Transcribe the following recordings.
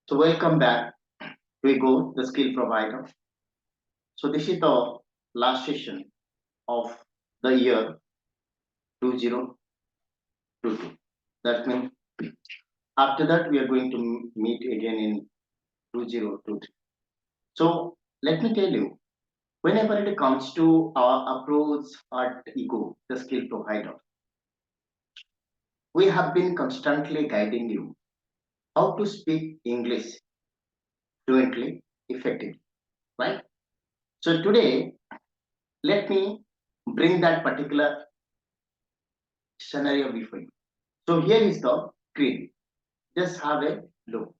So welcome back. We go the skill provider. So this is the last session of the year 2022. That means after that we are going to meet again in 2023. So let me tell you, whenever it comes to our approach at ego, the skill provider, we have been constantly guiding you how to speak English fluently, effectively, right? So today, let me bring that particular scenario before you. So here is the screen. Just have a look.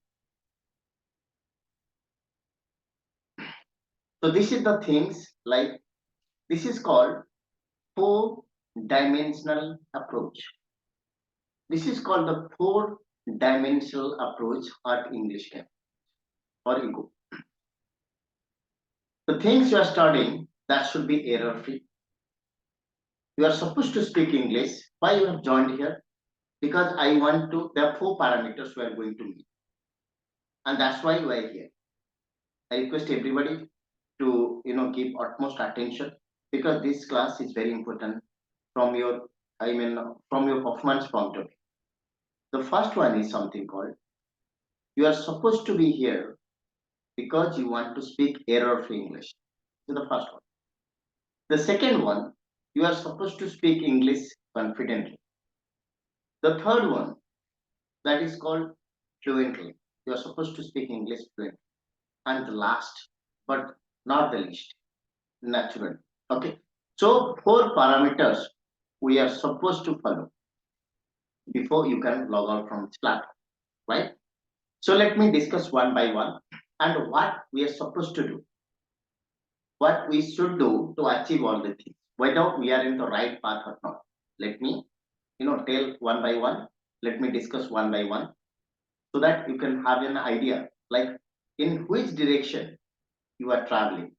So this is the things like this is called four-dimensional approach. This is called the four-dimensional approach at English camp or ego. The things you are studying that should be error-free. You are supposed to speak English. Why you have joined here? Because I want to. There are four parameters we are going to meet, and that's why you are here. I request everybody to give utmost attention because this class is very important from your from your performance point of view. The first one is something called you are supposed to be here because you want to speak error free English. So the first one. The second one, you are supposed to speak English confidently. The third one, that is called fluently. You are supposed to speak English fluently. And the last, but not the least, natural. Okay. So four parameters we are supposed to follow before you can log out from this platform, right? So let me discuss one by one and what we are supposed to do, what we should do to achieve all the things, whether we are in the right path or not. Let me, tell one by one. Let me discuss one by one so that you can have an idea, like in which direction you are traveling.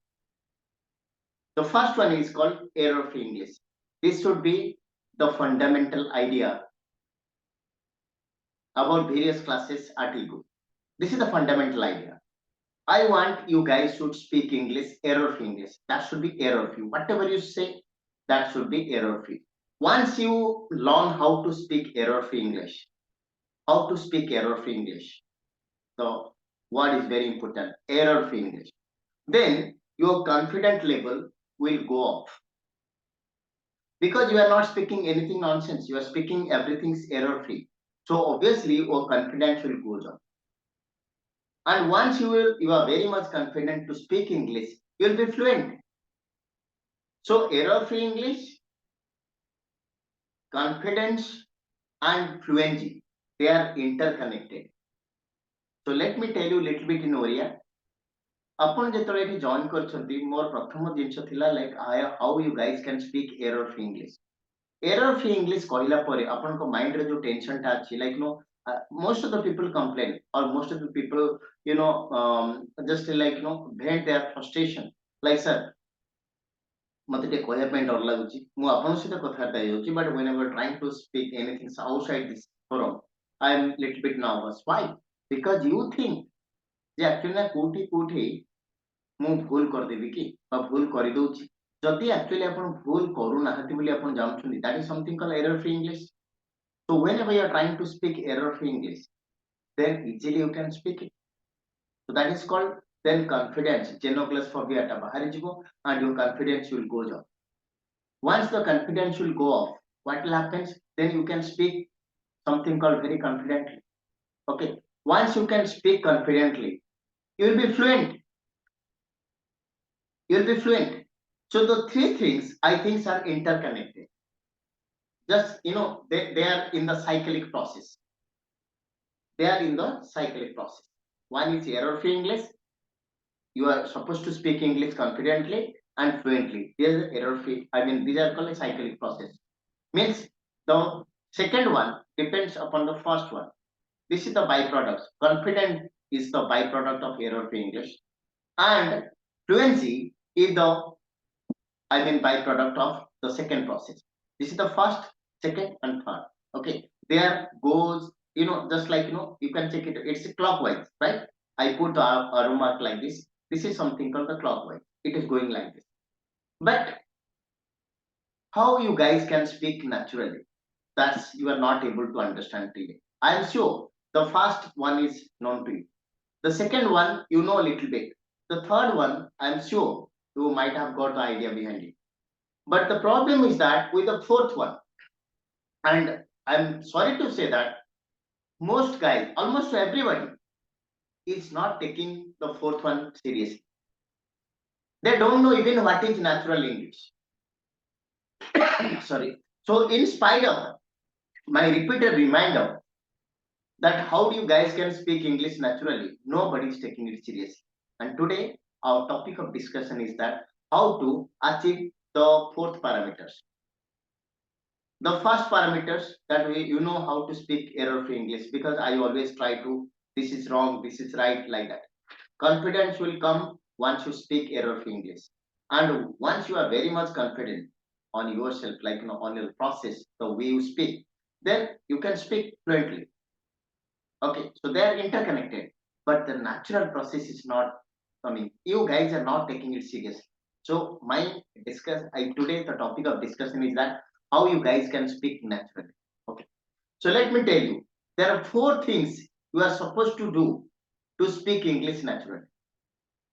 The first one is called error free English. This should be the fundamental idea about various classes at ego. This is the fundamental idea. I want you guys should speak English error free English. That should be error free. Whatever you say, that should be error free. Once you learn how to speak error free English, how to speak error free English, the word is very important, error free English. Then your confidence level will go up because you are not speaking anything nonsense. You are speaking everything's error free. So obviously your confidence will go down. And once you are very much confident to speak English, you'll be fluent. So error-free English, confidence, and fluency, they are interconnected. So let me tell you a little bit in Oriya. ଆପଣ ଯେତେବେଳେ ଏଠି join କରିଛନ୍ତି ମୋର ପ୍ରଥମ ଜିନିଷ ଥିଲା like how you guys can speak error free English. Error free English କହିଲା ପରେ ଆପଣଙ୍କ ମାଇଣ୍ଡରେ ଯୋଉ ଟେନସନଟା ଅଛି like most of the people complain or most of the people just like vent their frustration like sir ମତେ ଟିକେ କହିବା ପାଇଁ ଡର ଲାଗୁଛି ମୁଁ ଆପଣଙ୍କ ସହିତ କଥାବାର୍ତ୍ତା ହେଇଯାଉଛି but whenever trying to speak anything outside this forum I am little bit nervous. Why? Because you think ଯେ actually ନା କୋଉଠି କୋଉଠି ମୁଁ ଭୁଲ କରିଦେବି କି ବା ଭୁଲ କରିଦଉଛି ଯଦି actually ଆପଣ ଭୁଲ କରୁନାହାନ୍ତି ବୋଲି ଆପଣ ଜାଣୁଛନ୍ତି that is something called error free English. So whenever you are trying to speak error free English then easily you can speak it. So that is called then confidence genoclausphobia ଟା ବାହାରି ଯିବ and your confidence will go down. Once the confidence will go off, what will happen? Then you can speak something called very confidently. Okay. Once you can speak confidently, you will be fluent. You will be fluent. So the three things I think are interconnected. Just they are in the cyclic process. They are in the cyclic process. One is error-free English. You are supposed to speak English confidently and fluently. There is error-free. I mean, these are called a cyclic process. Means the second one depends upon the first one. This is the byproduct. Confident is the byproduct of error-free English, and fluency is the byproduct of the second process. This is the first, second, and third. Okay, there goes just like you can check it. It's clockwise, right? I put a remark like this. This is something called the clockwise. It is going like this. But how you guys can speak naturally? That's you are not able to understand today. I am sure the first one is known to you. The second one you know a little bit. The third one I am sure you might have got the idea behind it. But the problem is that with the fourth one, and I'm sorry to say that most guys, almost everybody, is not taking the fourth one seriously. They don't know even what is natural English. Sorry. So, in spite of my repeated reminder that how you guys can speak English naturally, nobody is taking it seriously. And today, our topic of discussion is that how to achieve the fourth parameters. The first parameters that you know how to speak error-free English, because I always try to this is wrong, this is right, like that. Confidence will come once you speak error-free English, and once you are very much confident on yourself, like on your process, the way you speak, then you can speak fluently. Okay, so they are interconnected, but the natural process is not coming. You guys are not taking it seriously. So my today the topic of discussion is that how you guys can speak naturally. Okay, so let me tell you, there are four things you are supposed to do to speak English naturally.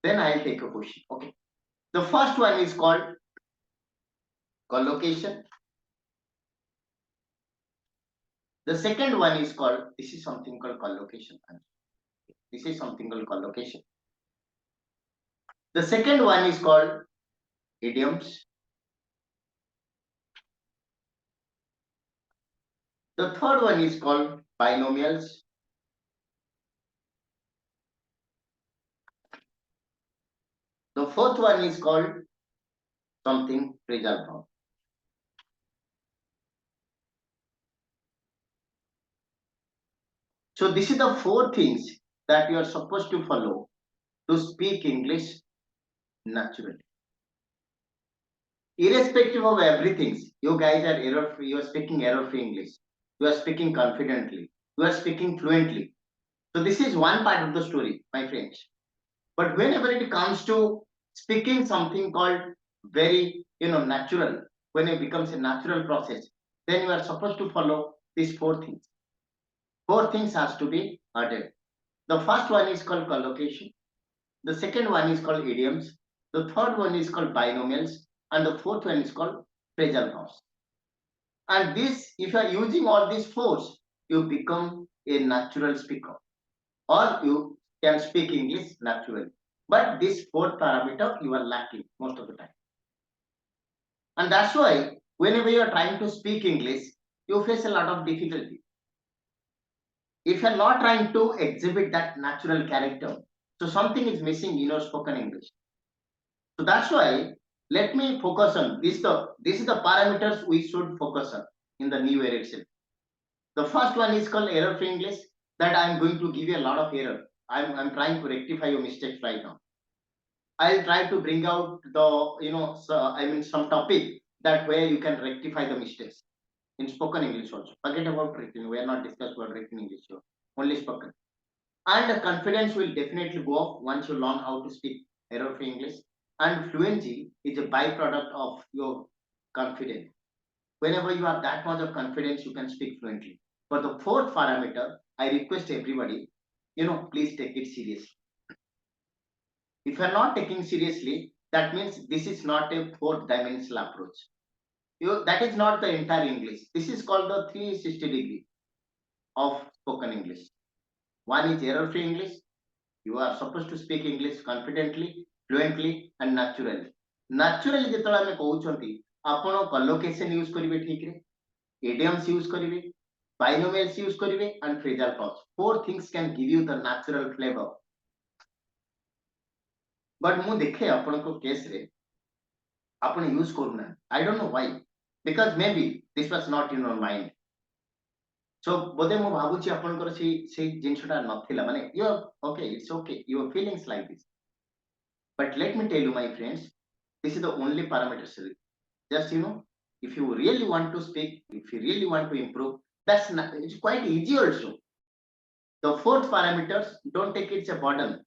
Then I'll take a question. Okay, the first one is called collocation. The second one is called this is something called collocation. This is something called collocation. The second one is called idioms. The third one is called binomials. The fourth one is called something phrasal verb. So this is the four things that you are supposed to follow to speak English naturally. Irrespective of everything, you guys are error free, you are speaking error free English. You are speaking confidently. You are speaking fluently. So this is one part of the story, my friends. But whenever it comes to speaking something called very, natural, when it becomes a natural process, then you are supposed to follow these four things. Four things has to be added. The first one is called collocation. The second one is called idioms. The third one is called binomials. And the fourth one is called phrasal verbs. And this, if you are using all these four, you become a natural speaker or you can speak English naturally. But this fourth parameter you are lacking most of the time. And that's why whenever you are trying to speak English, you face a lot of difficulty. If you are not trying to exhibit that natural character, so something is missing in your spoken English. So that's why let me focus on this. This is the parameters we should focus on in the new era itself. The first one is called error-free English. That I'm going to give you a lot of error. I'm trying to rectify your mistakes right now. I'll try to bring out the some topic that where you can rectify the mistakes in spoken English also. Forget about written. We are not discussing about written English here. Only spoken. And the confidence will definitely go up once you learn how to speak error-free English. And fluency is a byproduct of your confidence. Whenever you have that much of confidence, you can speak fluently. For the fourth parameter, I request everybody, please take it seriously. If you are not taking seriously, that means this is not a fourth dimensional approach. That is not the entire English. This is called the 360-degree of spoken English. One is error-free English. You are supposed to speak English confidently, fluently, and naturally. Naturally, ଯେତେବେଳେ ଆମେ କହୁଛନ୍ତି ଆପଣ collocation use କରିବେ ଠିକରେ, idioms use କରିବେ, binomials use କରିବେ, and phrasal verbs. Four things can give you the natural flavor. But ମୁଁ ଦେଖେ ଆପଣଙ୍କ କେସରେ ଆପଣ use କରୁନାହାନ୍ତି. I don't know why. Because maybe this was not in your mind. So ବୋଧେ ମୁଁ ଭାବୁଛି ଆପଣଙ୍କର ସେଇ ଜିନିଷଟା ନଥିଲା ମାନେ it's okay, your feelings like this. But let me tell you, my friends, this is the only parameter. Just if you really want to speak, if you really want to improve, it's quite easy also. The fourth parameters, don't take it as a burden.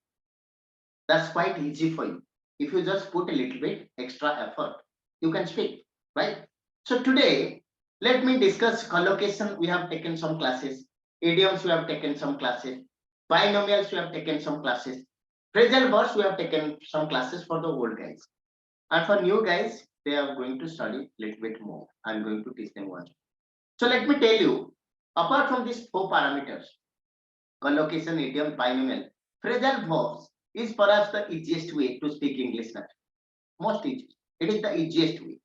That's quite easy for you. If you just put a little bit extra effort, you can speak, right? So today, let me discuss collocation. We have taken some classes. Idioms, we have taken some classes. Binomials, we have taken some classes. Phrasal verbs, we have taken some classes for the old guys. And for new guys, they are going to study a little bit more. I'm going to teach them once. So let me tell you, apart from these four parameters, collocation, idiom, binomial, phrasal verbs is perhaps the easiest way to speak English now. Most easy. It is the easiest way.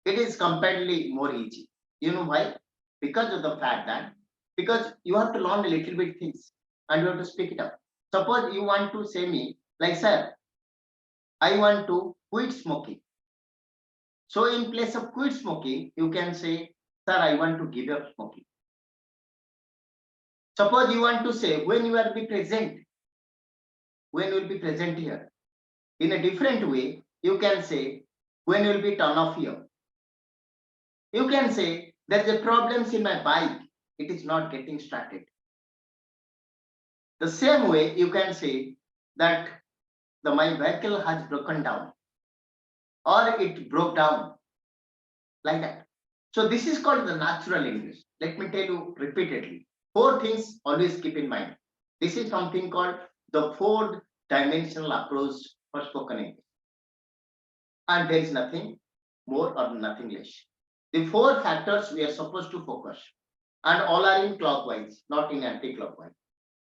It is comparatively more easy. You know why? Because of the fact that because you have to learn a little bit things and you have to speak it up. Suppose you want to say me like, sir, I want to quit smoking. So in place of quit smoking, you can say, sir, I want to give up smoking. Suppose you want to say when you will be present, when you will be present here. In a different way, you can say when you will be turn off here. You can say there's a problems in my bike. It is not getting started. The same way you can say that my vehicle has broken down or it broke down like that. So this is called the natural English. Let me tell you repeatedly. Four things always keep in mind. This is something called the four-dimensional approach for spoken English. And there is nothing more or nothing less. The four factors we are supposed to focus, and all are in clockwise, not in anti-clockwise.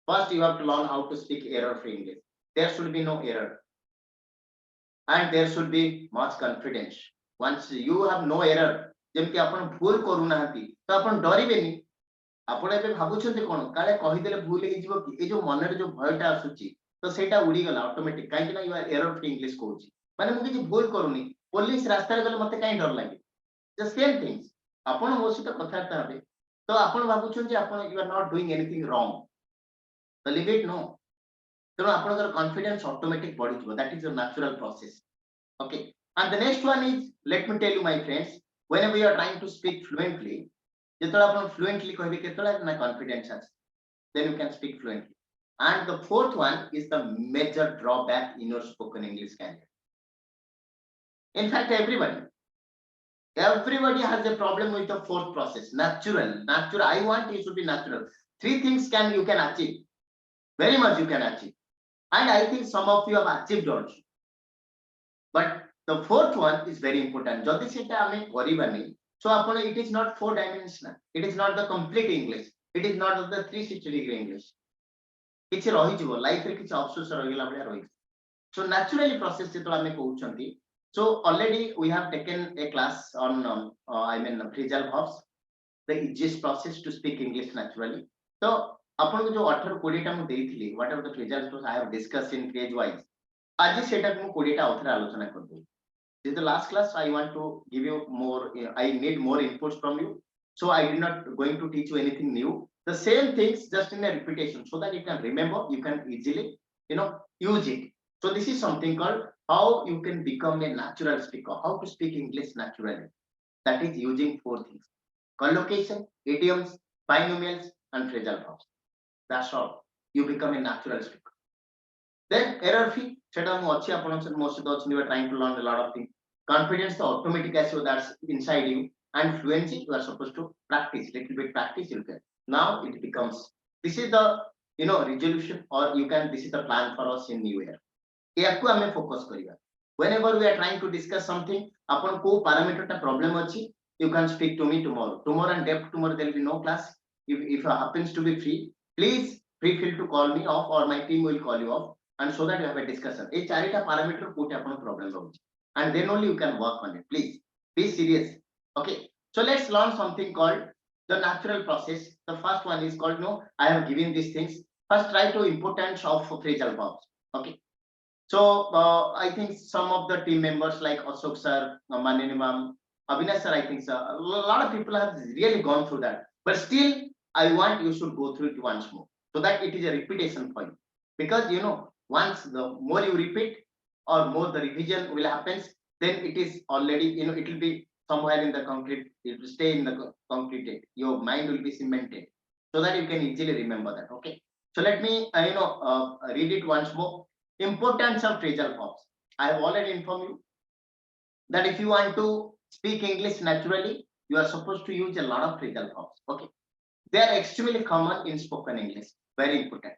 First, you have to learn how to speak error-free English. There should be no error, and there should be much confidence. Once you have no error, ଯେମିତି ଆପଣ ଭୁଲ କରୁନାହାନ୍ତି ତ ଆପଣ ଡରିବେନି ଆପଣ ଏବେ ଭାବୁଛନ୍ତି କଣ କାଳେ କହିଦେଲେ ଭୁଲ ହେଇଯିବ କି ଏ ଯୋଉ ମନରେ ଯୋଉ ଭୟଟା ଆସୁଛି ତ ସେଇଟା ଉଡିଗଲା ଅଟୋମେଟିକ କାହିଁକି ନା you are error free English କହୁଛି ମାନେ ମୁଁ କିଛି ଭୁଲ କରୁନି ପୋଲିସ ରାସ୍ତାରେ ଗଲେ ମତେ କାହିଁ ଡର ଲାଗେ ଦ ସେମ୍ ଥିଙ୍ଗସ୍ ଆପଣ ମୋ ସହିତ କଥାବାର୍ତ୍ତା ହେବେ ତ ଆପଣ ଭାବୁଛନ୍ତି ଆପଣ you are not doing anything wrong ତ ଲିଭ୍ ଇଟ୍ नो ତେଣୁ ଆପଣଙ୍କର କନଫିଡେନ୍ସ ଅଟୋମେଟିକ ବଢିଯିବ that is a natural process okay and the next one is let me tell you my friends whenever you are trying to speak fluently ଯେତେବେଳେ ଆପଣ fluently କହିବେ କେତେବେଳେ ନା confidence ଅଛି then you can speak fluently and the fourth one is the major drawback in your spoken English career in fact everybody has a problem with the fourth process natural I want you should be natural three things you can achieve very much you can achieve and I think some of you have achieved also but the fourth one is very important jodi seta ame karibani so apun it is not four dimensional it is not the complete English it is not the 360-degree English kichi rahi jibo life re kichi afsus rahi gala bhaliya rahi so naturally process jeto ame kohchanti so already we have taken a class on I mean phrasal verbs the easiest process to speak English naturally so apun ko jo 18 20 ta mu deithili whatever the phrasal verbs I have discussed in page wise aji seta ko 20 ta author alochana karbu this is the last class I want to give you more I need more inputs from you so I did not going to teach you anything new the same things just in a repetition so that you can remember you can easily use it so this is something called how you can become a natural speaker how to speak English naturally that is using four things collocation idioms binomials and phrasal verbs that's all you become a natural speaker then error free ସେଟା ମୁଁ ଅଛି ଆପଣଙ୍କ ସହିତ ମୋ ସହିତ ଅଛନ୍ତି you are trying to learn a lot of things confidence ତ automatic ଆସିବ that's inside you and fluency you are supposed to practice little bit practice you can now it becomes this is the resolution or you can this is the plan for us in new year ଏହାକୁ ଆମେ focus କରିବା whenever we are trying to discuss something ଆପଣ କୋଉ parameter ଟା problem ଅଛି you can speak to me tomorrow and day after tomorrow there will be no class if you happens to be free please feel to call me off or my team will call you off and so that you have a discussion ei charita parameter kote apon problem rahuchi and then only you can work on it please be serious okay so let's learn something called the natural process the first one is called I have given these things first try to importance of phrasal verbs okay so I think some of the team members like Ashok sir Manini ma'am Avinash sir I think sir a lot of people have really gone through that but still I want you should go through it once more so that it is a repetition for you because once the more you repeat or more the revision will happen then it is already it will be somewhere in the concrete it will stay in the concrete your mind will be cemented so that you can easily remember that. Okay. So let me read it once more. Importance of phrasal verbs. I have already informed you that if you want to speak English naturally, you are supposed to use a lot of phrasal verbs. Okay. They are extremely common in spoken English. Very important.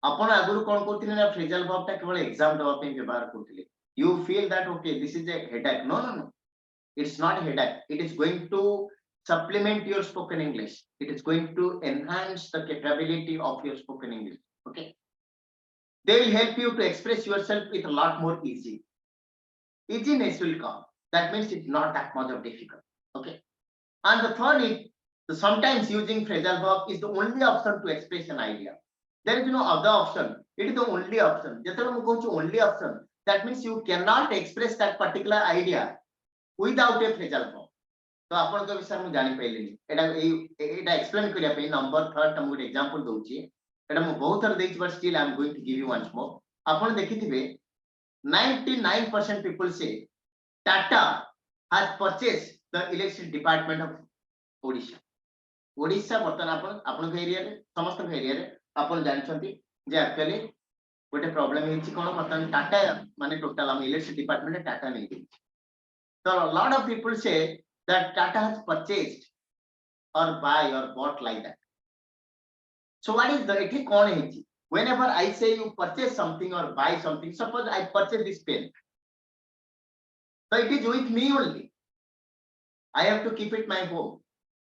ଆପଣ ଆଗରୁ କଣ କରୁଥିଲେ ନା phrasal verb ଟା କେବଳ exam ଦେବା ପାଇଁ ବ୍ୟବହାର କରୁଥିଲେ. You feel that okay, this is a headache. No, no, no. It's not headache. It is going to supplement your spoken English. It is going to enhance the capability of your spoken English. Okay. They will help you to express yourself with a lot more easy. Easiness will come. That means it's not that much of difficult. Okay. And the third is sometimes using phrasal verb is the only option to express an idea. There is no other option. It is the only option. ଯେତେବେଳେ ମୁଁ କହୁଛି only option, that means you cannot express that particular idea without a phrasal verb. तो ଆପଣଙ୍କ ବିଷୟରେ ମୁଁ ଜାଣି ପାଇଲିନି ଏଟା ଏକ୍ସପ୍ଲେନ୍ କରିବା ପାଇଁ ନମ୍ବର 3 ଟା ମୁଁ ଗୋଟେ एग्जांपल ଦଉଛି ଏଟା ମୁଁ ବହୁତ ଥର ଦେଇଛି but still I am going to give you once more. ଆପଣ ଦେଖିଥିବେ 99% people say Tata has purchased the electricity department of Odisha. Odisha बर्तमान आपन एरिया रे समस्त एरिया रे आपन जानछंती जे एक्चुअली गोटे प्रॉब्लम हेछि कोन बर्तमान टाटा माने टोटल हम इलेक्ट्रिसिटी डिपार्टमेंट टाटा नहीं दी. So a lot of people say that Tata has purchased or buy or bought like that. So what is the ethi kon heछि? Whenever I say you purchase something or buy something, suppose I purchase this pen, so it is with me only. I have to keep it my home.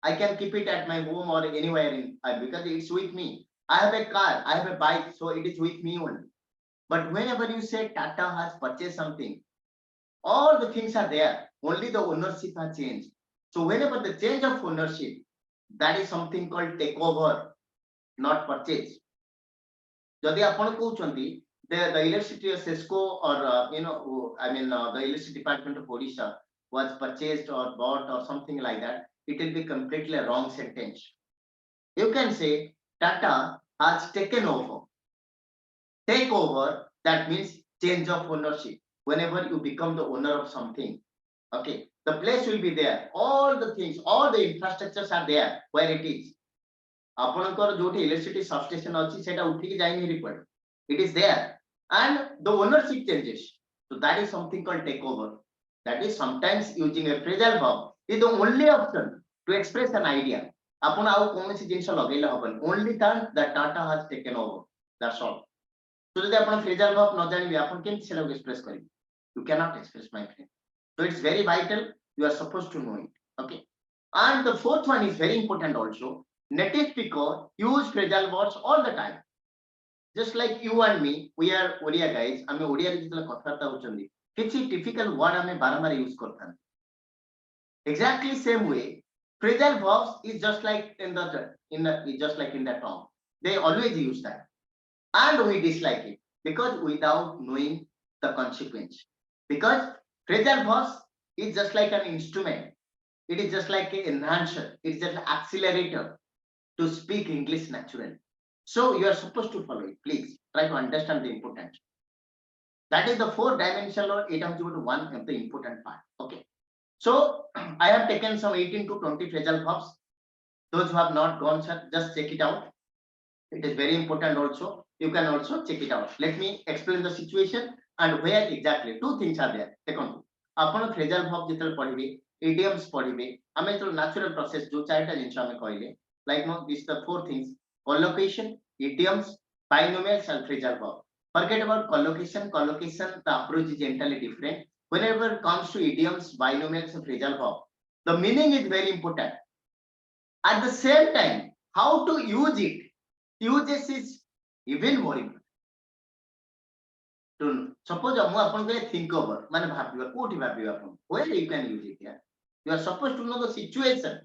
I can keep it at my home or anywhere in because it's with me. I have a car, I have a bike, so it is with me only. But whenever you say Tata has purchased something, all the things are there. Only the ownership has changed. So whenever the change of ownership, that is something called takeover, not purchase. Jodi apan कहउचंती the electricity Cisco or the electricity department of Odisha was purchased or bought or something like that, it will be completely a wrong sentence. You can say Tata has taken over. Take over, that means change of ownership. Whenever you become the owner of something, okay, the place will be there. All the things, all the infrastructures are there where it is. ଆପଣଙ୍କର ଯୋଉଠି electricity substation ଅଛି ସେଟା ଉଠିକି ଯାଇନି report. It is there and the ownership changes. So that is something called takeover. That is sometimes using a phrasal verb is the only option to express an idea. ଆପଣ ଆଉ କୌଣସି ଜିନିଷ ଲଗେଇଲେ ହବନି. Only that Tata has taken over. That's all. So ଯଦି ଆପଣ phrasal verb ନ ଜାଣିବେ ଆପଣ କେମିତି ସେଟାକୁ express କରିବେ? You cannot express, my friend. So it's very vital. You are supposed to know it. Okay. And the fourth one is very important also. Native speaker use phrasal verbs all the time. Just like you and me, we are Odia guys. ଆମେ ଓଡ଼ିଆରେ ଯେତେବେଳେ କଥାବାର୍ତ୍ତା ହଉଛନ୍ତି କିଛି typical word ଆମେ ବାରମ୍ବାର use କରିଥାନ୍ତି. Exactly same way, phrasal verbs is just like in the tongue. They always use that, and we dislike it because without knowing the consequence. Because phrasal verbs is just like an instrument. It is just like an enhancer. It is just an accelerator to speak English naturally. So you are supposed to follow it. Please try to understand the importance. That is the 4-dimensional, or 8 to 1 of the important part. Okay. So I have taken some 18 to 20 phrasal verbs. Those who have not gone, sir, just check it out. It is very important also. You can also check it out. Let me explain the situation and where exactly. Two things are there. Second, ଆପଣ phrasal verb ଯେତେବେଳେ ପଢିବେ, idioms ପଢିବେ, ଆମେ ଯେତେବେଳେ natural process ଯୋଉ ଚାରିଟା ଜିନିଷ ଆମେ କହିଲେ, like no, these the 4 things: collocation, idioms, binomials, and phrasal verb. Forget about collocation. Collocation, the approach is entirely different. Whenever it comes to idioms, binomials, and phrasal verb, the meaning is very important. At the same time, how to use it, uses is even more important. To suppose ମୁଁ ଆପଣଙ୍କୁ think over ମାନେ ଭାବିବା କୋଉଠି ଭାବିବା ଆପଣ, where you can use it here. You are supposed to know the situation.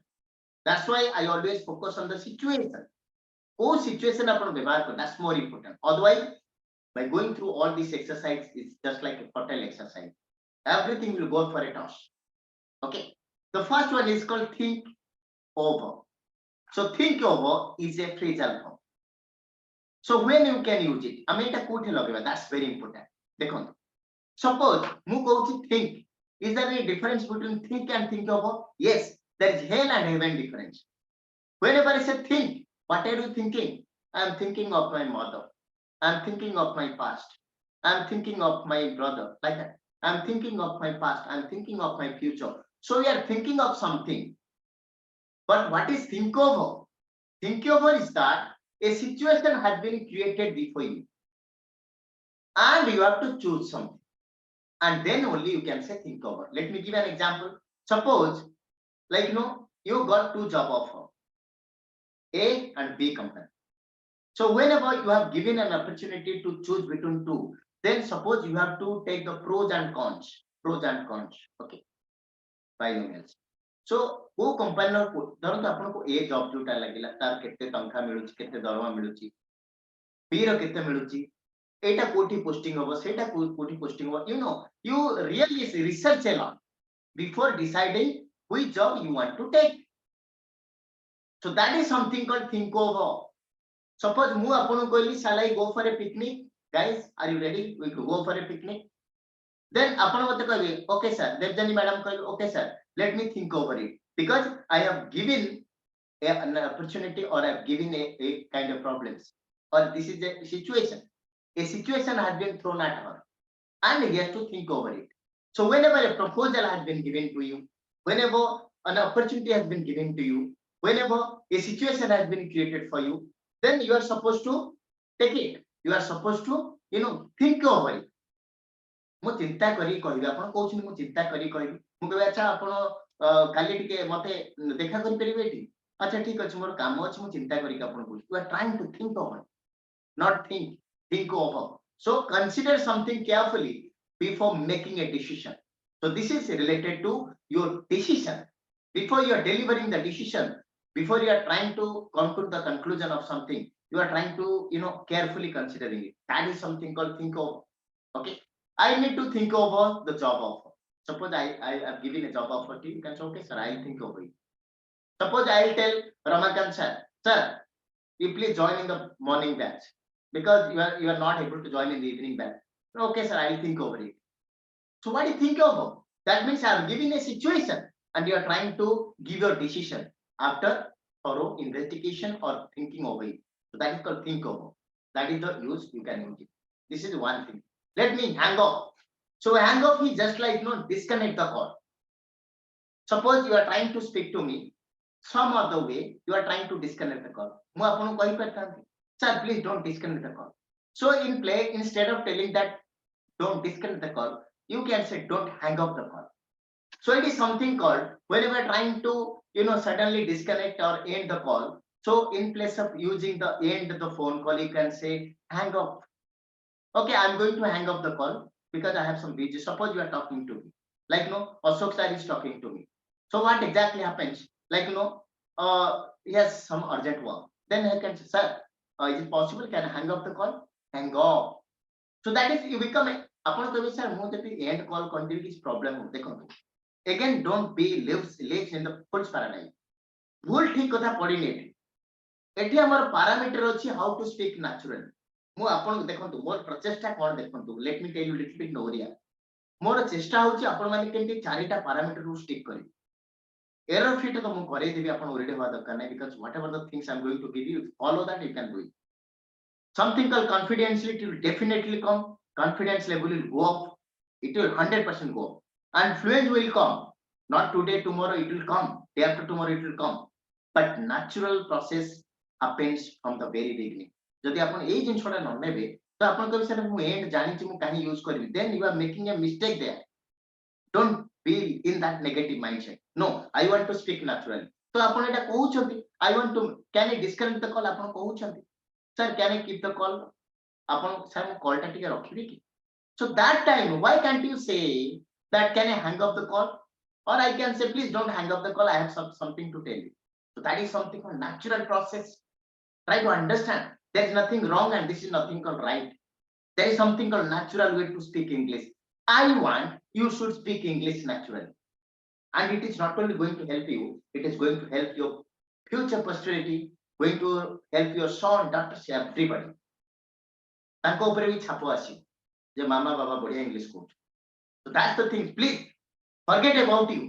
That's why I always focus on the situation. Oh, situation upon that's more important. Otherwise, by going through all these exercise, it's just like a fertile exercise. Everything will go for a toss. Okay. The first one is called think over. So think over is a phrasal verb. So when you can use it, I mean that's very important. Suppose mu kouchi think. Is there any difference between think and think over? Yes, there is hell and heaven difference. Whenever I say think, What are you thinking? I am thinking of my mother. I am thinking of my past. I am thinking of my brother. Like that. I am thinking of my past. I am thinking of my future. So we are thinking of something. But what is think over? Think over is that a situation has been created before you, and you have to choose something, and then only you can say think over. Let me give an example. Suppose, like you got two job offer, A and B company. So whenever you have given an opportunity to choose between two, then suppose you have to take the pros and cons. Pros and cons. Okay. By no means. So वो company धरतु आपको ए job जोटा लगिला तार केते टंका मिलुची केते दरमा मिलुची B रो केते मिलुची एटा कोठी पोस्टिंग होबो सेटा कोठी पोस्टिंग होबो you really research a lot before deciding which job you want to take. So that is something called think over. Suppose mu apanu कहली shall I go for a picnic? Guys, are you ready? We could go for a picnic. Then apanu mate कहबे okay sir. Devjani madam कहबे okay sir. Let me think over it because I have given an opportunity or I have given a kind of problems or this is a situation. A situation has been thrown at her and he has to think over it. So whenever a proposal has been given to you, whenever an opportunity has been given to you, whenever a situation has been created for you, then you are supposed to take it. You are supposed to, think over it. ମୁଁ ଚିନ୍ତା କରି କହିବି ଆପଣ କହୁଛନ୍ତି ମୁଁ ଚିନ୍ତା କରି କହିବି ମୁଁ କହିବି ଆଚ୍ଛା ଆପଣ କାଲି ଟିକେ ମତେ ଦେଖା କରିପାରିବେ ଏଠି ଆଚ୍ଛା ଠିକ ଅଛି ମୋର କାମ ଅଛି ମୁଁ ଚିନ୍ତା କରିକି ଆପଣଙ୍କୁ କହୁଛି you are trying to think over not think over so consider something carefully before making a decision so this is related to your decision before you are delivering the decision before you are trying to come to the conclusion of something you are trying to carefully considering it that is something called think over okay I need to think over the job offer. Suppose I have given a job offer to you, you can say, okay, sir, I'll think over it. Suppose I'll tell Ramakant sir, you please join in the morning batch because you are not able to join in the evening batch. Okay, sir, I'll think over it. So what do you think over? That means I have given a situation and you are trying to give your decision after thorough investigation or thinking over it. So that is called think over. That is the use you can use it. This is one thing. Let me hang up. So hang up is just like disconnect the call. Suppose you are trying to speak to me, some other way you are trying to disconnect the call. ମୁଁ ଆପଣଙ୍କୁ କହିପାରିଥାନ୍ତି, sir, please don't disconnect the call. So in play, instead of telling that don't disconnect the call, you can say don't hang up the call. So it is something called whenever you are trying to suddenly disconnect or end the call. So in place of using the end the phone call, you can say hang up. Okay, I'm going to hang up the call because I have some busy. Suppose you are talking to me, like Ashok sir is talking to me. So what exactly happens? Like he has some urgent work. Then I can say, sir, is it possible? Can I hang up the call? Hang up. So that is you become. Upon the sir, more that the end call continuity is problem. Again, don't be lives in the false paradigm. भूल ठीक कथा पड़ी नहीं एठी हमर parameter अछि how to speak naturally. मु आपन देखंतु मोर प्रचेष्टा कोन देखंतु let me tell you little bit नोरिया मोर चेष्टा होची आपण माने केंति चारिटा पैरामीटर रु स्टिक करी एरर फ्री तो मु करे देबी आपण ओरेडी होवा दरकार नै because whatever the things I am going to give you follow that you can do it something called confidentiality will definitely come confidence level will go up it will 100% go up and fluence will come not today tomorrow it will come day after tomorrow it will come but natural process happens from the very beginning जदि आपण एई जिंसटा न नेबे तो आपण कहि sir मु and जानि छि मु काहे यूज करबी then you are making a mistake there don't be in that negative mindset no I want to speak naturally तो आपण एटा कहू छथि I want to can I disconnect the call आपण कहू छथि sir can I keep the call आपण sir मु कॉल टा टिके रखिबी कि so that time why can't you say that can I hang up the call or I can say please don't hang up the call I have something to tell you so that is something called natural process try to understand there is nothing wrong and this is nothing called right there is something called natural way to speak English I want you should speak English naturally and it is not only going to help you it is going to help your future posterity going to help your son daughters everybody तांको ऊपर भी छापो आसी जे मामा बाबा बढ़िया English coach so that's the thing please forget about you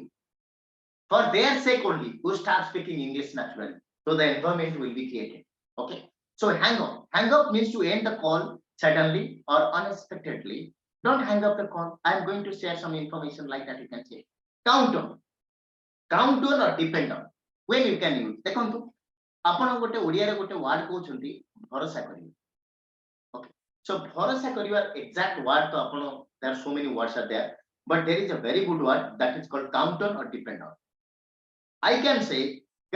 for their sake only you start speaking English naturally so the environment will be created Okay. So hang up. Hang up means to end the call suddenly or unexpectedly. Don't hang up the call. I'm going to share some information like that. You can say count on. Count on or depend on. When you can use. ଦେଖନ୍ତୁ ଆପଣ ଗୋଟେ ଓଡ଼ିଆରେ ଗୋଟେ ward କହୁଛନ୍ତି ଭରସା କରିବେ. Okay. So bhorosa karibar exact word to apno there are so many words are there, but there is a very good word that is called count on or depend on. I can say,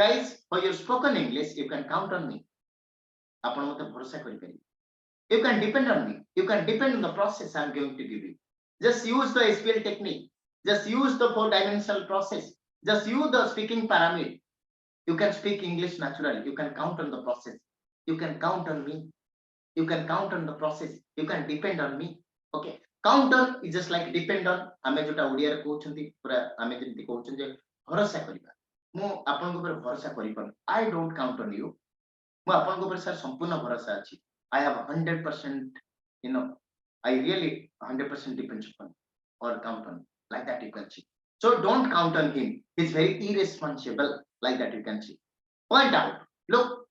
guys, for your spoken English, you can count on me. ଆପଣ ମୋତେ ଭରସା କରିପାରିବେ. You can depend on me. You can depend on the process I'm going to give you. Just use the SPL technique. Just use the 4-dimensional process. Just use the speaking pyramid. You can speak English naturally. You can count on the process. You can count on me. You can count on the process. You can depend on me. Okay. Count on is just like depend on. ଆମେ ଯୋଉଟା ଓଡ଼ିଆରେ କହୁଛନ୍ତି ପୁରା ଆମେ ଯେମିତି କହୁଛନ୍ତି ଯେ ଭରସା କରିବା. ମୁଁ ଆପଣଙ୍କ ଉପରେ ଭରସା କରିପାରୁନି. I don't count on you. ମୁଁ ଆପଣଙ୍କ ଉପରେ ସାର୍ ସମ୍ପୂର୍ଣ୍ଣ ଭରସା ଅଛି. I have 100%, you know, I really 100% depends upon or count on like that you can see. So don't count on him. He's very irresponsible like that you can see. Point out. Look,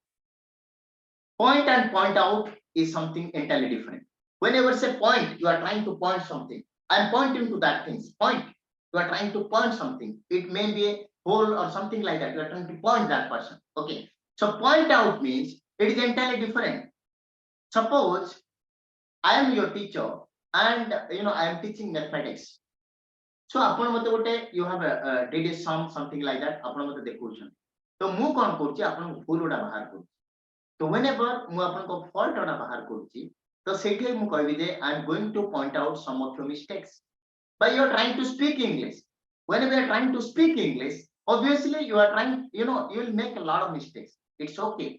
point and point out is something entirely different. Whenever say point, you are trying to point something. I'm pointing to that thing. Point. You are trying to point something. It may be a hole or something like that. You are trying to point that person. Okay. So point out means it is entirely different. Suppose I am your teacher and I am teaching mathematics. So ଆପଣ ମତେ ଗୋଟେ you have a did a sum something like that ଆପଣ ମତେ ଦେଖଉଛନ୍ତି. ତ ମୁଁ କଣ କରୁଛି ଆପଣଙ୍କୁ ଭୁଲ ଗୁଡ଼ା ବାହାର କରୁଛି. So whenever ମୁଁ ଆପଣଙ୍କ fault ଗୁଡ଼ା ବାହାର କରୁଛି ତ ସେଇଠି ମୁଁ କହିବି ଯେ I am going to point out some of your mistakes. But you are trying to speak English. Whenever you are trying to speak English, obviously you are trying, you will make a lot of mistakes. It's okay.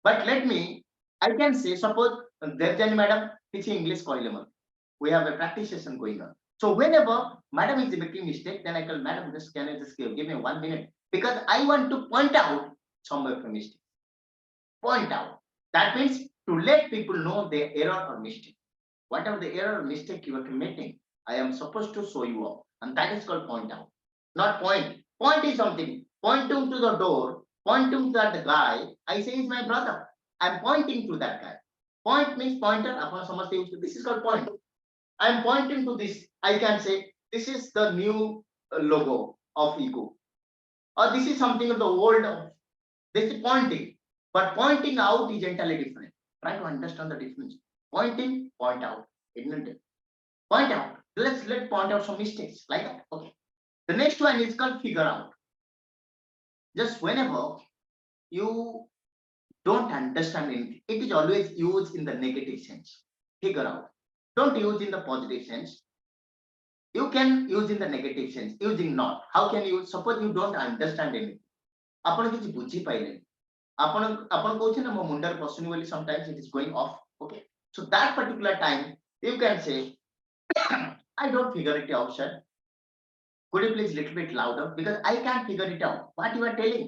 But let me, I can say, suppose Devjani madam teaching English କହିଲେ ମୋତେ. We have a practice session going on. So whenever madam is making mistake, then I tell madam, just can I just give me 1 minute because I want to point out some of the mistake. Point out. That means to let people know their error or mistake. Whatever the error or mistake you are committing, I am supposed to show you up, and that is called point out. Not point. Point is something. Pointing to the door, pointing to that guy. I say is my brother. I'm pointing to that guy. Point means pointer. This is called point. I'm pointing to this. I can say this is the new logo of ego, or this is something of the old. This is pointing, but pointing out is entirely different. Try to understand the difference. Pointing, point out, isn't it? Point out. Let's point out some mistakes like that. Okay. The next one is called figure out. Just whenever you don't understand anything, it is always used in the negative sense. Figure out. Don't use in the positive sense. You can use in the negative sense, using not. How can you, suppose you don't understand anything. ଆପଣ କିଛି ବୁଝି ପାଇଲେନି. ଆପଣ କହୁଛନ୍ତି ନା ମୋ ମୁଣ୍ଡରେ ପଶୁନି ବୋଲି sometimes it is going off. Okay. So that particular time, you can say, I don't figure it out, sir. Could you please little bit louder? Because I can't figure it out. What you are telling?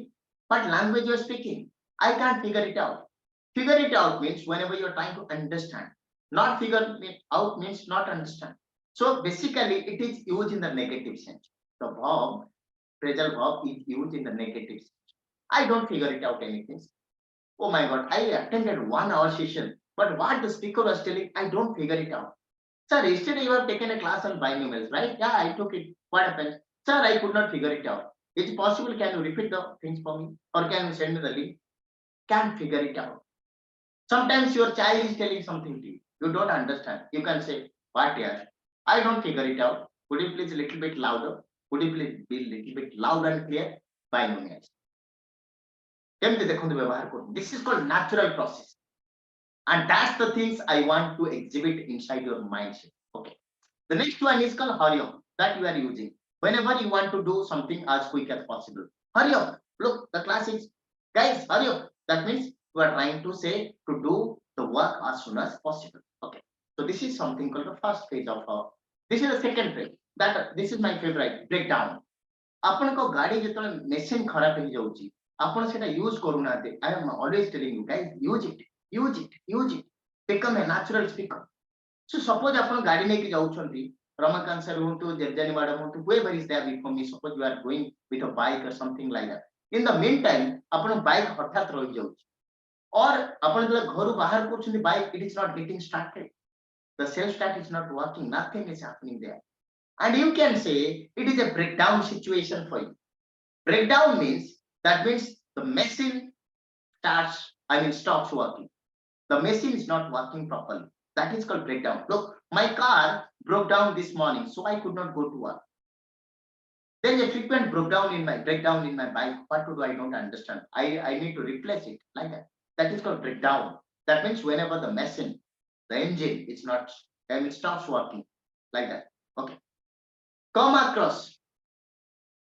What language you are speaking? I can't figure it out. Figure it out means whenever you are trying to understand. Not figure it out means not understand. So basically, it is used in the negative sense. The verb, phrasal verb is used in the negative sense. I don't figure it out anything. Oh my God, I attended 1 hour session, but what the speaker was telling, I don't figure it out. Sir, yesterday you have taken a class on binomials, right? Yeah, I took it. What happened? Sir, I could not figure it out. Is it possible? Can you repeat the things for me? Or can you send me the link? Can't figure it out. Sometimes your child is telling something to you. You don't understand. You can say, what yeah? I don't figure it out. Could you please a little bit louder? Could you please be a little bit loud and clear? Binomials. This is called natural process. And that's the things I want to exhibit inside your mindset. Okay. The next one is called hurry up that you are using. Whenever you want to do something as quick as possible. Hurry up. Look, the class is, guys, hurry up. That means you are trying to say to do the work as soon as possible. Okay. So this is something called the first phase of this is the second phase. This is my favorite, breakdown. ଆପଣଙ୍କ ଗାଡି ଯେତେବେଳେ machine ଖରାପ ହେଇଯାଉଛି ଆପଣ ସେଟା use କରୁନାହାନ୍ତି. I am always telling you guys, use it, become a natural speaker. So suppose ଆପଣ ଗାଡି ନେଇକି ଯାଉଛନ୍ତି, ରମାକାନ୍ତ sir ହୁଅନ୍ତୁ, ଦେବଯାନୀ madam ହୁଅନ୍ତୁ, whoever is there before me, suppose you are going with a bike or something like that. In the meantime ଆପଣ bike ହଠାତ୍ ରହିଯାଉଛି. or आपण जर घरू बाहेर करछुंती bike, it is not getting started, the self start is not working, nothing is happening there, and you can say it is a breakdown situation for you. Breakdown means, that means the machine stops working, the machine is not working properly, that is called breakdown. Look, my car broke down this morning, so I could not go to work. There is a frequent breakdown in my bike. What to do? I don't understand. I need to replace it like that. That is called breakdown. That means whenever the machine, the engine, it's not, it stops working like that. Okay. Come across.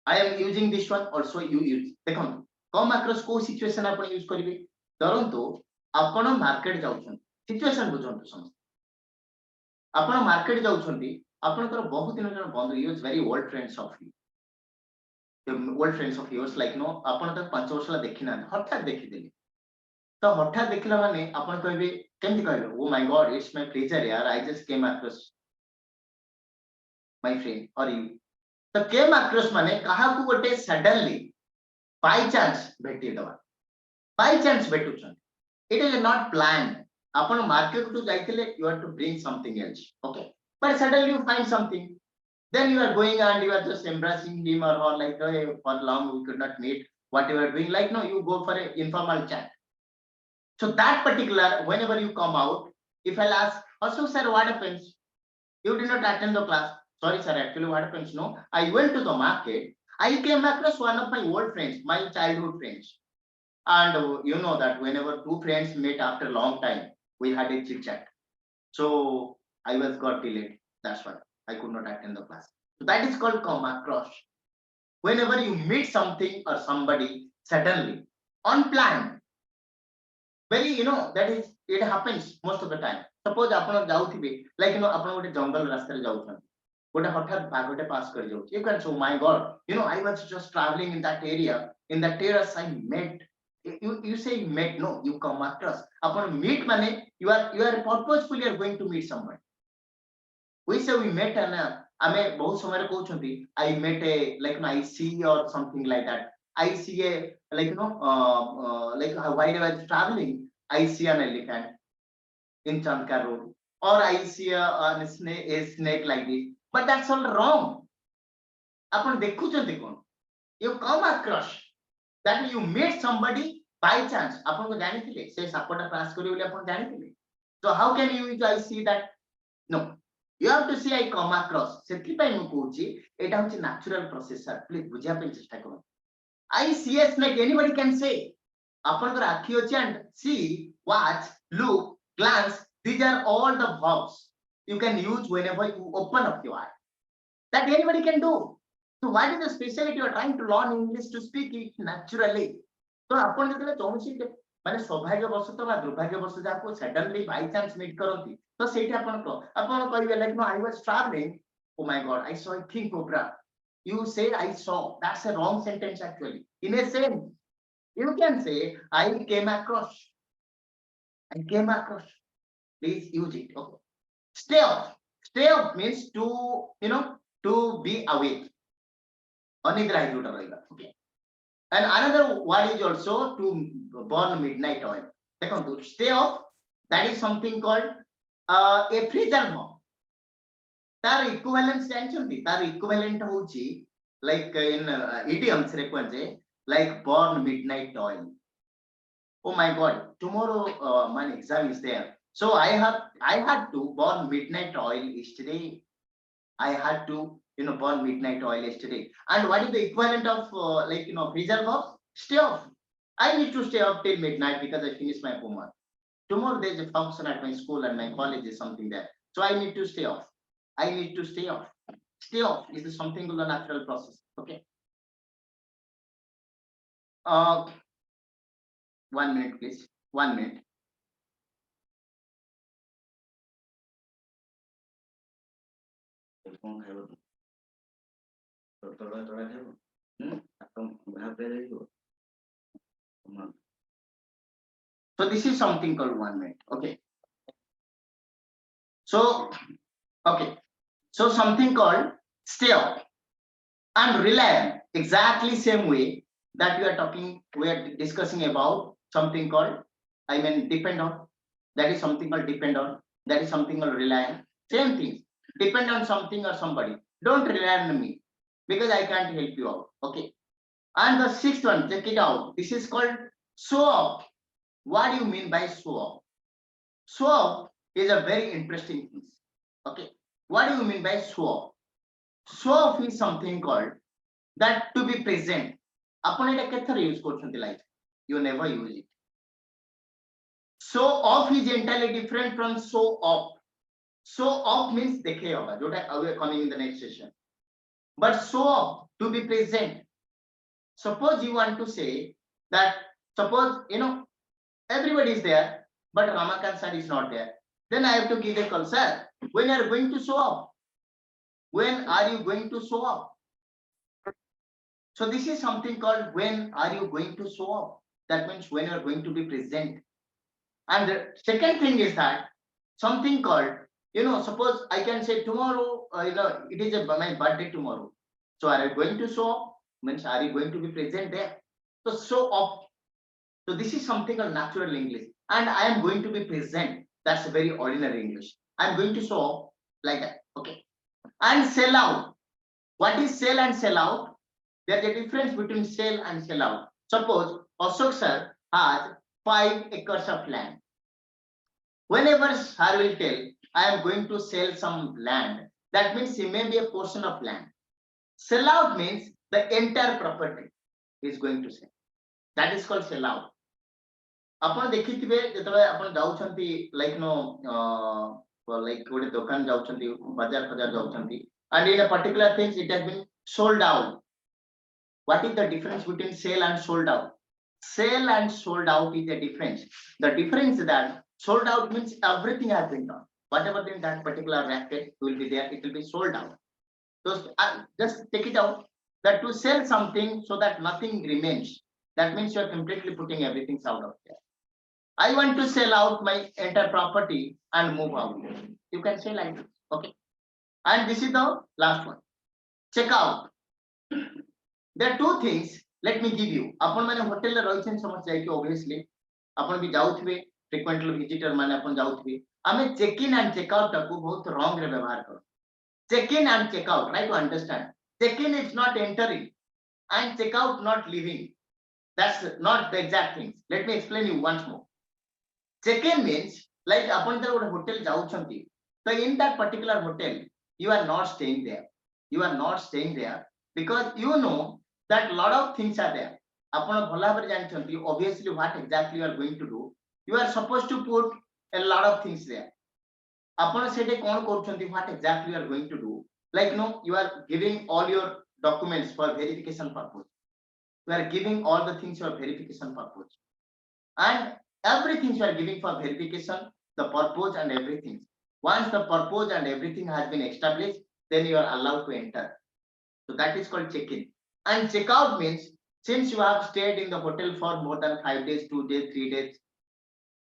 I am using this one. Also, you use. देखो, come across को situation आप use करिवे. धरंतु आपण market जाउछन. Situation बुझंतु समझ. आपण market जाउछन्ती. आपनकर बहुत दिन जन बंधु यूज very old friends of you. Old friends of yours like no आपण त 5 वर्ष ला देखि ना हठात देखि देली तो हठात देखिला माने आपण कहबे केमति कहबे oh my God it's my pleasure यार I just came across my friend और यू तो केम अक्रॉस माने कहा को गोटे सडनली बाय चांस भेटि दवा बाय चांस भेटुछन इट इज नॉट प्लान आपण मार्केट टू जाइतिले you have to bring something else okay but suddenly you find something. Then you are going and you are just embracing him or her like, hey, for long we could not meet. What you are doing, like no, you go for an informal chat. So that particular, whenever you come out, if I'll ask, also sir, what happens? You did not attend the class. Sorry sir, actually what happens? No, I went to the market. I came across one of my old friends, my childhood friends, and you know that whenever two friends meet after a long time, we had a chit chat. So I was got delayed. That's why I could not attend the class. So that is called come across. Whenever you meet something or somebody suddenly, unplanned, very that is it happens most of the time. Suppose आपण जाउथिबे like आपण गोटे जंगल रास्ता रे जाउछन गोटे हठात बाघटे पास कर जाउछ you can say oh my god I was just traveling in that area, in that terrace I met you say met, no, you come across. आपण meet माने you are purposefully are going to meet someone. We say we met and ame bahut samay re कहउछंती I met a like I see or something like that. I see a like like while I was traveling I see an elephant in Chandka road or I see a snake like this, but that's all wrong. आपण देखुछंती कोन you come across that you meet somebody by chance आपण को जानिथिले से सापटा पास करी बोली आपण जानिथिले. So how can you I see that? No, you have to see I come across. ସେଥିପାଇଁ ମୁଁ କହୁଛି ଏଟା ହଉଛି natural process sir, please ବୁଝିବା ପାଇଁ ଚେଷ୍ଟା କର. I see a snake, anybody can say. ଆପଣଙ୍କର ଆଖି ଅଛି and see, watch, look, glance, these are all the verbs you can use whenever you open up your eye. That anybody can do. So what is the specialty you are trying to learn English to speak it naturally? तो आपण जेतले चौंसी माने सौभाग्यवशत बा दुर्भाग्यवश जाको suddenly by chance meet करंती तो सेठी आपण कहबे like no I was travelling oh my god I saw a king cobra. You say I saw, that's a wrong sentence actually. In a sense you can say I came across. Please use it. Okay. Stay off means to to be awake. Anidra iduta rahiba. Okay. And another word is also to burn midnight oil. Second, stay off, that is something called a freezer verb. तार equivalent जानछन्ती, तार equivalent होची like in idioms रे कहजे like burn midnight oil. Oh my god, tomorrow my exam is there, so I had to burn midnight oil yesterday. I had to burn midnight oil yesterday. And what is the equivalent of like freezer verb? Stay off. I need to stay off till midnight because I finished my homework. Tomorrow there is a function at my school and my college is something there, so I need to stay off. Stay off is something of the natural process. Okay. 1 minute please, 1 minute. So this is something called 1 minute. Okay. So okay. So something called stay off and rely, exactly same way that we are discussing about something called I mean depend on. That is something called depend on. That is something called rely on. Same thing. Depend on something or somebody. Don't rely on me because I can't help you out. Okay. And the sixth one, check it out. This is called show off. What do you mean by show off? Show off is a very interesting thing. Okay. What do you mean by show off? Show off is something called that to be present. Upon it, a use life. You never use it. Show off is entirely different from show off. Show off means dekhe hoga, jota are coming in the next session. But show off, to be present. Suppose you want to say that, suppose everybody is there, but Ramakant sir is not there. Then I have to give a call, sir. When are you going to show up? When are you going to show up? So this is something called when are you going to show up? That means when you are going to be present. And the second thing is that something called, suppose I can say tomorrow, it is my birthday tomorrow. So are you going to show up? Means are you going to be present there? So show up. So this is something called natural English. And I am going to be present. That's a very ordinary English. I'm going to show up like that. Okay. And sell out. What is sell and sell out? There's a difference between sell and sell out. Suppose Ashok sir has 5 acres of land. Whenever sir will tell, I am going to sell some land, that means he may be a portion of land. Sell out means the entire property is going to sell. That is called sell out. ଆପଣ ଦେଖିଥିବେ ଯେତେବେଳେ ଆପଣ ଯାଉଛନ୍ତି like like ଗୋଟେ ଦୋକାନ ଯାଉଛନ୍ତି ବାଜାର ଫଜାର ଯାଉଛନ୍ତି and in a particular things it has been sold out. What is the difference between sell and sold out? Sell and sold out is a difference. The difference is that sold out means everything has been done. Whatever in that particular racket will be there, it will be sold out. So just take it out that to sell something so that nothing remains. That means you are completely putting everything out of there. I want to sell out my entire property and move out. You can say like this. Okay. And this is the last one. Check out. There are two things. Let me give you. Upon mane hotel roichen samaj jaiki obviously. Upon bi jauthibe frequently visitor mane upon jauthibe. Ame check in and check out taku bahut wrong re ବ୍ୟବହାର karo. Check in and check out. Try to understand. Check in is not entering and check out not leaving. That's not the exact things. Let me explain you once more. Check-in means like upon the hotel jauchanti. So in that particular hotel, you are not staying there. You are not staying there because you know that a lot of things are there. Upon obviously what exactly you are going to do. You are supposed to put a lot of things there. Upon what exactly you are going to do. Like you are giving all your documents for verification purpose. You are giving all the things for verification purpose. And everything you are giving for verification, the purpose and everything. Once the purpose and everything has been established, then you are allowed to enter. So that is called check-in. And check-out means since you have stayed in the hotel for more than 5 days, 2 days, 3 days,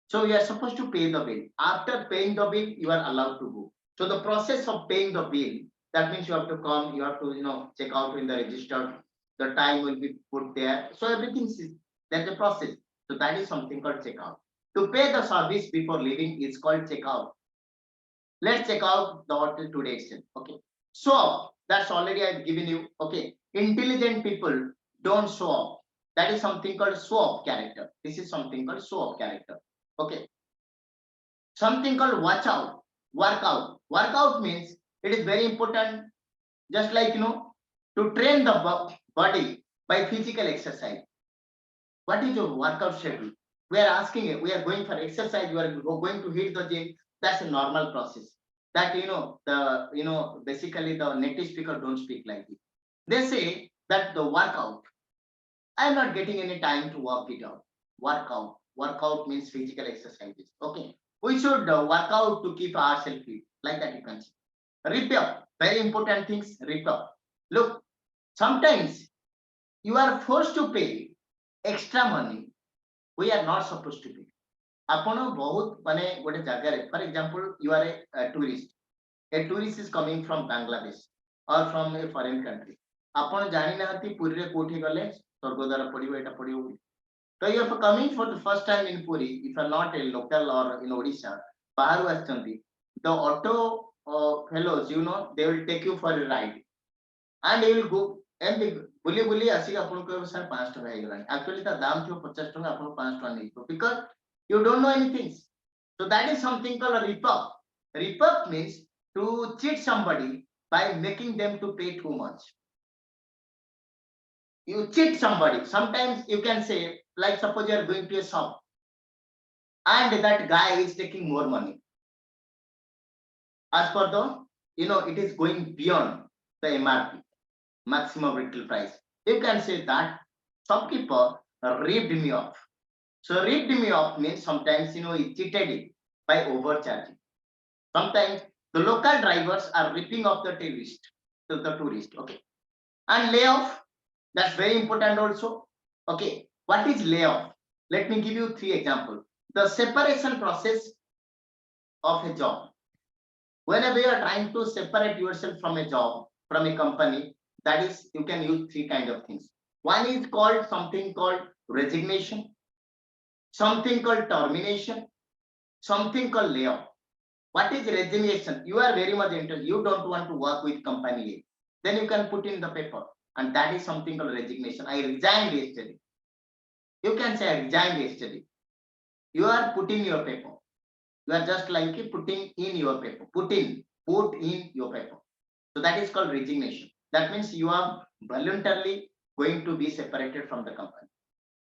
so you are supposed to pay the bill. After paying the bill, you are allowed to go. So the process of paying the bill, that means you have to come, you have to check out in the register. The time will be put there. So everything is there's a process. So that is something called checkout. To pay the service before leaving is called checkout. Let's check out the hotel today itself. Okay. So that's already I've given you. Okay. Intelligent people don't show off. That is something called show off character. This is something called show off character. Okay. Something called watch out, work out. Work out means it is very important. Just like to train the body by physical exercise. What is your workout schedule? We are asking it. We are going for exercise. We are going to hit the gym. That's a normal process. That basically the native speaker don't speak like this. They say that the workout. I am not getting any time to work it out. Workout. Workout means physical exercises. Okay. We should work out to keep ourselves fit. Like that you can see. Repair. Very important things. Repair. Look. Sometimes you are forced to pay extra money we are not supposed to pay. Apono bahut mane gote jagare, for example, you are a tourist. A tourist is coming from Bangladesh or from a foreign country. Apon jani nahati puri re koti gale sorgodara padibo eta padibo. So you are coming for the first time in Puri, if you are not a local or in Odisha, baharu aschanti, the auto fellows, they will take you for a ride and you will go and बुली बुली आसिक आपन को sir 5 टका हे गलानी actually ता दाम थियो 50 टका आपन 5 टका नै because you don't know anything. So that is something called a rip-off. Rip-off means to cheat somebody by making them to pay too much. You cheat somebody. Sometimes you can say, like suppose you are going to a shop and that guy is taking more money. As per the, it is going beyond the MRP, maximum retail price. You can say that shopkeeper ripped me off. So ripped me off means sometimes, he cheated it by overcharging. Sometimes the local drivers are ripping off the tourist. Okay. And layoff, that's very important also. Okay. What is layoff? Let me give you 3 examples. The separation process of a job. Whenever you are trying to separate yourself from a job, from a company, that is, you can use 3 kind of things. One is called something called resignation, something called termination, something called layoff. What is resignation? You are very much interested. You don't want to work with company A. Then you can put in the paper. And that is something called resignation. I resigned yesterday. You can say I resigned yesterday. You are putting your paper. You are just like putting in your paper. Put in your paper. So that is called resignation. That means you are voluntarily going to be separated from the company.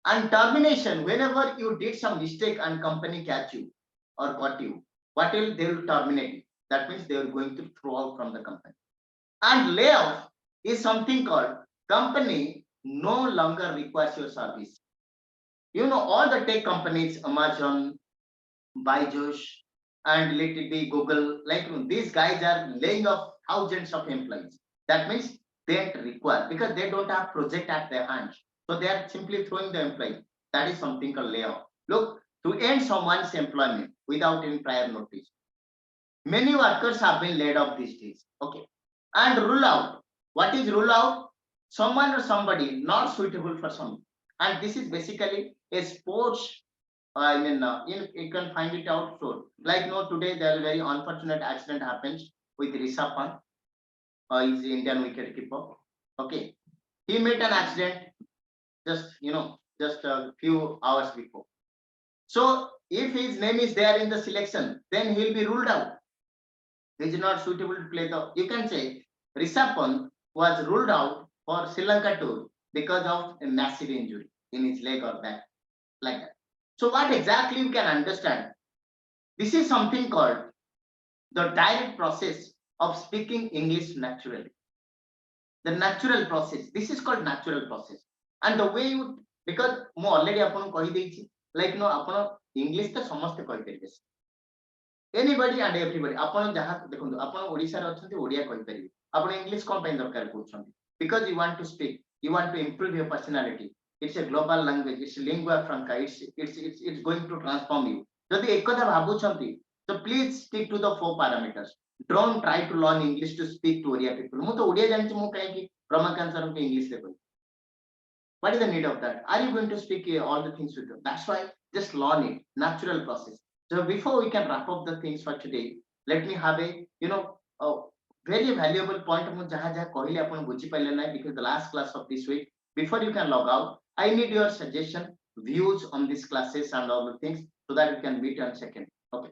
And termination, whenever you did some mistake and company catch you or got you, they will terminate it. That means they are going to throw out from the company. And layoff is something called company no longer requires your service. All the tech companies, Amazon, Byju's, and let it be Google, like these guys are laying off thousands of employees. That means they don't require because they don't have project at their hands. So they are simply throwing the employees. That is something called layoff. Look, to end someone's employment without any prior notice. Many workers have been laid off these days. Okay. And rule out. What is rule out? Someone or somebody not suitable for something. And this is basically a sports. You can find it out. So, like today there is a very unfortunate accident happens with Rishabh Pant. He's the Indian wicket keeper. Okay. He made an accident just a few hours before. So if his name is there in the selection, then he'll be ruled out. He is not suitable to play you can say Rishabh Pant was ruled out for Sri Lanka tour because of a massive injury in his leg or back, like that. So what exactly you can understand? This is something called the direct process of speaking English naturally. The natural process. This is called natural process. And the way you, because ମୁଁ already ଆପଣଙ୍କୁ କହି ଦେଇଛି, like ଆପଣ English ତ ସମସ୍ତେ କହିପାରିବେ. Anybody and everybody. ଆପଣ ଯାହା ଦେଖନ୍ତୁ ଆପଣ ଓଡ଼ିଶାରେ ଅଛନ୍ତି ଓଡ଼ିଆ କହିପାରିବେ. ଆପଣ English କଣ ପାଇଁ ଦରକାର କରୁଛନ୍ତି? Because you want to speak, you want to improve your personality. It's a global language. It's lingua franca. It's going to transform you. ଯଦି ଏକଥା ଭାବୁଛନ୍ତି, so please stick to the 4 parameters. Don't try to learn English to speak to Oriya people. ମୁଁ ତ ଓଡ଼ିଆ ଜାଣିଛି ମୁଁ କାହିଁକି ରମାକାନ୍ତ ସାରଙ୍କୁ English ରେ କହିବି? What is the need of that? Are you going to speak all the things with them? That's why just learn it. Natural process. So before we can wrap up the things for today, let me have a very valuable point because the last class of this week. Before you can log out, I need your suggestion, views on these classes and all the things so that you can meet on second. Okay.